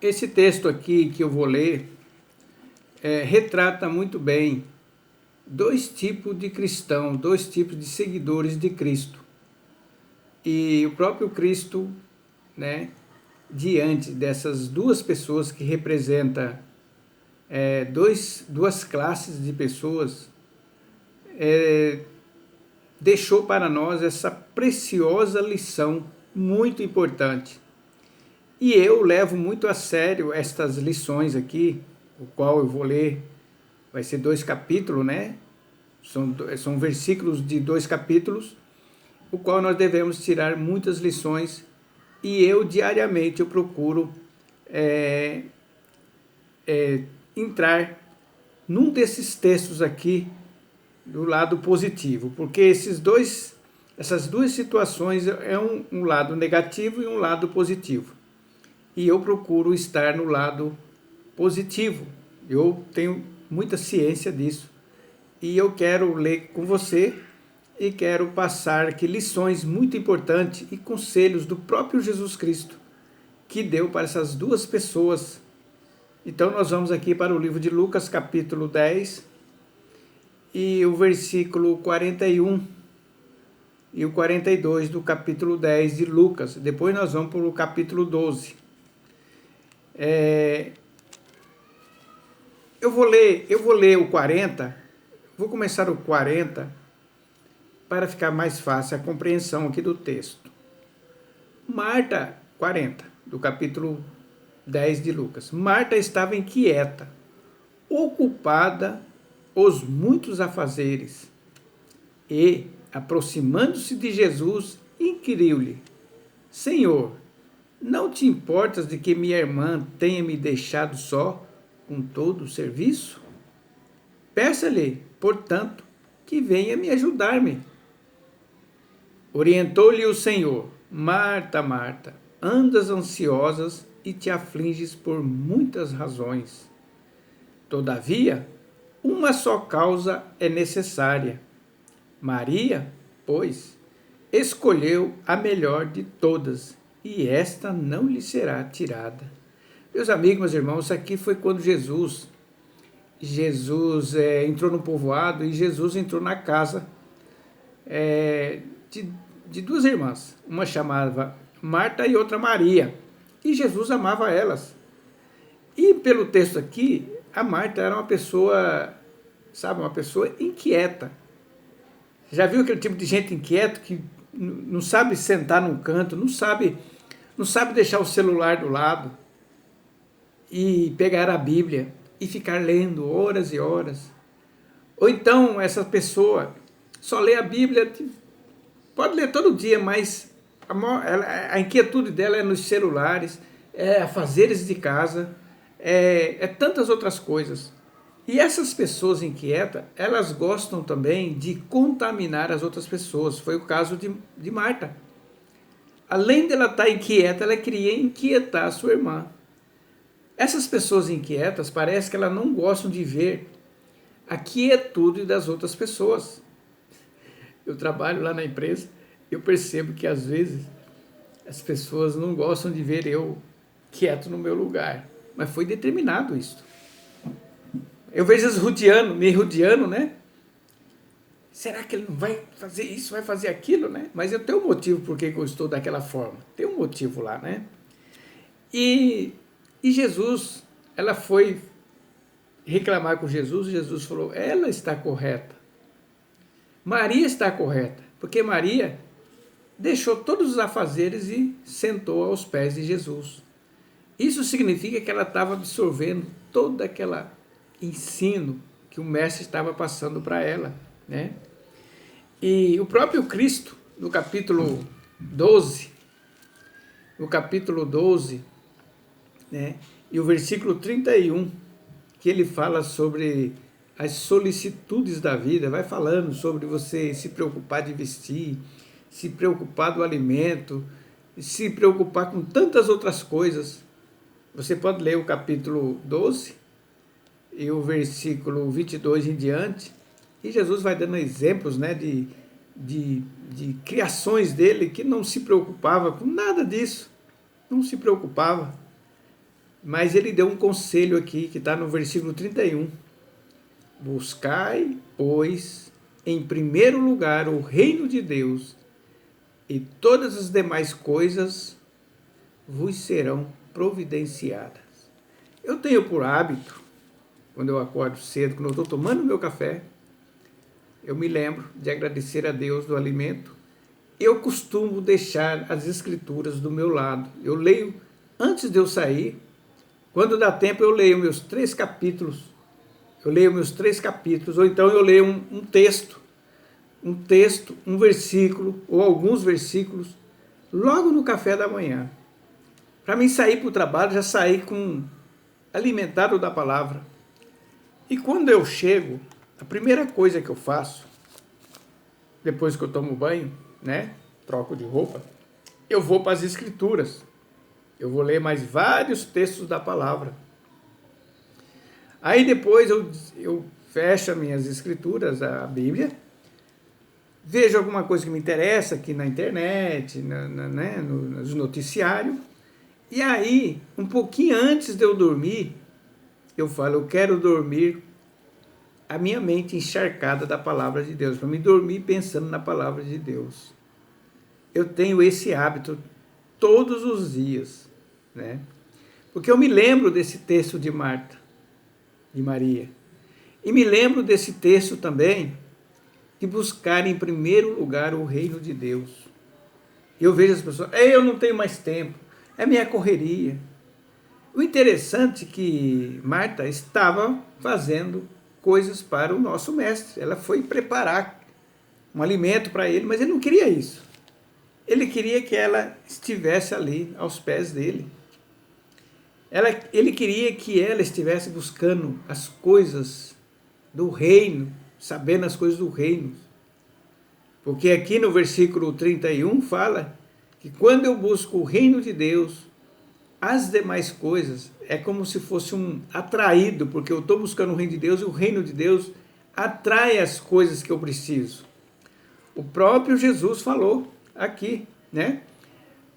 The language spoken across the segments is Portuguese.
Esse texto aqui que eu vou ler retrata muito bem dois tipos de cristãos, dois tipos de seguidores de Cristo. E o próprio Cristo, né, diante dessas duas pessoas que representam duas classes de pessoas, deixou para nós essa preciosa lição muito importante. E eu levo muito a sério estas lições aqui, o qual eu vou ler, vai ser 2 capítulos, né? São versículos de 2 capítulos, o qual nós devemos tirar muitas lições, e eu diariamente eu procuro entrar num desses textos aqui do lado positivo, porque essas duas situações é um lado negativo e um lado positivo. E eu procuro estar no lado positivo. Eu tenho muita ciência disso. E eu quero ler com você e quero passar aqui lições muito importantes e conselhos do próprio Jesus Cristo que deu para essas duas pessoas. Então nós vamos aqui para o livro de Lucas, capítulo 10, e o versículo 41 e o 42 do capítulo 10 de Lucas. Depois nós vamos para o capítulo 12. Eu vou ler o 40, vou começar o 40 para ficar mais fácil a compreensão aqui do texto. Marta, 40, do capítulo 10 de Lucas. Marta estava inquieta, ocupada os muitos afazeres, e, aproximando-se de Jesus, inquiriu-lhe: Senhor, não te importas de que minha irmã tenha me deixado só com todo o serviço? Peça-lhe, portanto, que venha me ajudar-me. Orientou-lhe o Senhor: Marta, Marta, andas ansiosas e te afliges por muitas razões. Todavia, uma só causa é necessária. Maria, pois, escolheu a melhor de todas, e esta não lhe será tirada. Meus amigos, meus irmãos, isso aqui foi quando Jesus entrou no povoado, e Jesus entrou na casa de duas irmãs. Uma chamava Marta e outra Maria. E Jesus amava elas. E pelo texto aqui, a Marta era uma pessoa, sabe, uma pessoa inquieta. Já viu aquele tipo de gente inquieto que não sabe sentar num canto, não sabe deixar o celular do lado e pegar a Bíblia e ficar lendo horas e horas? Ou então essa pessoa só lê a Bíblia, pode ler todo dia, mas a inquietude dela é nos celulares, é afazeres de casa, é tantas outras coisas. E essas pessoas inquietas, elas gostam também de contaminar as outras pessoas. Foi o caso de Marta. Além dela estar inquieta, ela queria inquietar a sua irmã. Essas pessoas inquietas, parece que elas não gostam de ver a quietude das outras pessoas. Eu trabalho lá na empresa, eu percebo que às vezes as pessoas não gostam de ver eu quieto no meu lugar. Mas foi determinado isso. Eu vejo eles me rodeando, né? Será que ele não vai fazer isso, vai fazer aquilo, né? Mas eu tenho um motivo por que eu estou daquela forma. Tem um motivo lá, né? E Jesus, ela foi reclamar com Jesus, e Jesus falou: ela está correta. Maria está correta, porque Maria deixou todos os afazeres e sentou aos pés de Jesus. Isso significa que ela estava absorvendo todo aquele ensino que o mestre estava passando para ela, né? E o próprio Cristo, no capítulo 12, né, e o versículo 31, que ele fala sobre as solicitudes da vida, vai falando sobre você se preocupar de vestir, se preocupar do alimento, se preocupar com tantas outras coisas. Você pode ler o capítulo 12 e o versículo 22 em diante, e Jesus vai dando exemplos, né, de criações dele que não se preocupava com nada disso, não se preocupava. Mas ele deu um conselho aqui, que está no versículo 31. Buscai, pois, em primeiro lugar o reino de Deus, e todas as demais coisas vos serão providenciadas. Eu tenho por hábito, quando eu acordo cedo, quando eu estou tomando meu café, eu me lembro de agradecer a Deus do alimento. Eu costumo deixar as escrituras do meu lado. Eu leio antes de eu sair. Quando dá tempo, eu leio meus 3 capítulos. Ou então eu leio um texto, um versículo, ou alguns versículos, logo no café da manhã. Para mim sair para o trabalho, já sair alimentado da palavra. E quando eu chego, a primeira coisa que eu faço, depois que eu tomo banho, né, troco de roupa, eu vou para as escrituras. Eu vou ler mais vários textos da palavra. Aí depois eu fecho as minhas escrituras, a Bíblia, vejo alguma coisa que me interessa aqui na internet, nos noticiários, e aí, um pouquinho antes de eu dormir, eu falo, eu quero dormir a minha mente encharcada da palavra de Deus, para me dormir pensando na palavra de Deus. Eu tenho esse hábito todos os dias, né? Porque eu me lembro desse texto de Marta, de Maria, e me lembro desse texto também de buscar em primeiro lugar o reino de Deus. Eu vejo as pessoas, eu não tenho mais tempo, é minha correria. O interessante é que Marta estava fazendo coisas para o nosso mestre. Ela foi preparar um alimento para ele, mas ele não queria isso. Ele queria que ela estivesse ali aos pés dele. Ele queria que ela estivesse buscando as coisas do reino, sabendo as coisas do reino. Porque aqui no versículo 31 fala que quando eu busco o reino de Deus, as demais coisas é como se fosse um atraído, porque eu estou buscando o reino de Deus e o reino de Deus atrai as coisas que eu preciso. O próprio Jesus falou aqui, né?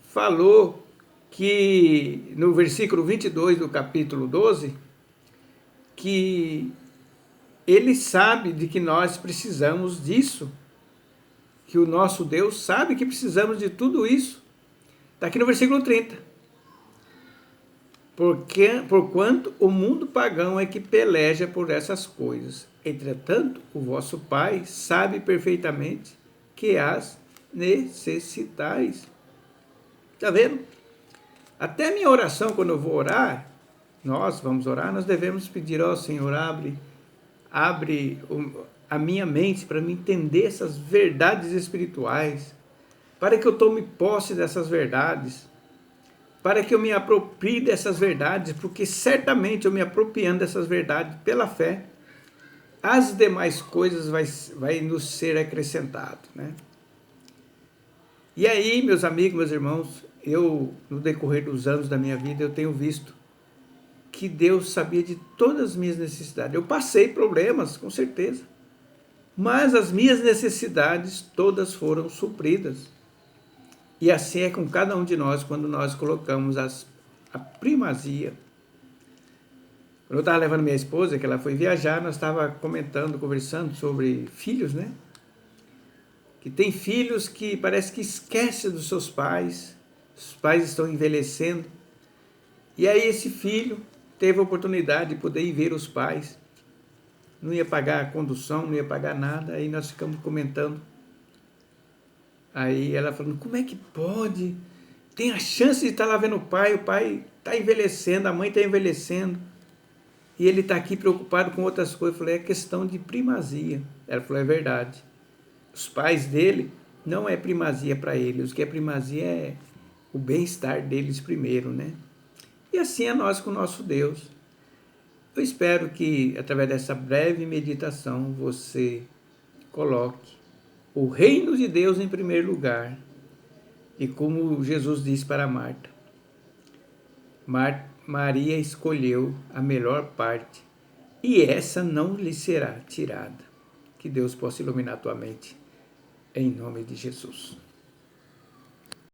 Falou que no versículo 22 do capítulo 12, que ele sabe de que nós precisamos disso, que o nosso Deus sabe que precisamos de tudo isso. Está aqui no versículo 30. Porquanto o mundo pagão é que peleja por essas coisas. Entretanto, o vosso Pai sabe perfeitamente que as necessitais. Está vendo? Até minha oração, quando eu vou orar, nós vamos orar, nós devemos pedir, ó Senhor, abre a minha mente para me entender essas verdades espirituais, para que eu tome posse dessas verdades, para que eu me aproprie dessas verdades, porque certamente eu me apropriando dessas verdades pela fé, as demais coisas vai nos ser acrescentado, né? E aí, meus amigos, meus irmãos, no decorrer dos anos da minha vida, eu tenho visto que Deus sabia de todas as minhas necessidades. Eu passei problemas, com certeza, mas as minhas necessidades todas foram supridas. E assim é com cada um de nós quando nós colocamos a primazia. Quando eu estava levando minha esposa, que ela foi viajar, nós estávamos conversando sobre filhos, né? Que tem filhos que parece que esquecem dos seus pais, os pais estão envelhecendo. E aí esse filho teve a oportunidade de poder ir ver os pais. Não ia pagar a condução, não ia pagar nada, aí nós ficamos comentando. Aí ela falando, como é que pode? Tem a chance de estar lá vendo o pai está envelhecendo, a mãe está envelhecendo, e ele está aqui preocupado com outras coisas. Eu falei, é questão de primazia. Ela falou, é verdade. Os pais dele não é primazia para ele, o que é primazia é o bem-estar deles primeiro, né? E assim é nós com o nosso Deus. Eu espero que, através dessa breve meditação, você coloque o reino de Deus em primeiro lugar. E como Jesus disse para Marta, Maria escolheu a melhor parte, e essa não lhe será tirada. Que Deus possa iluminar a tua mente, em nome de Jesus.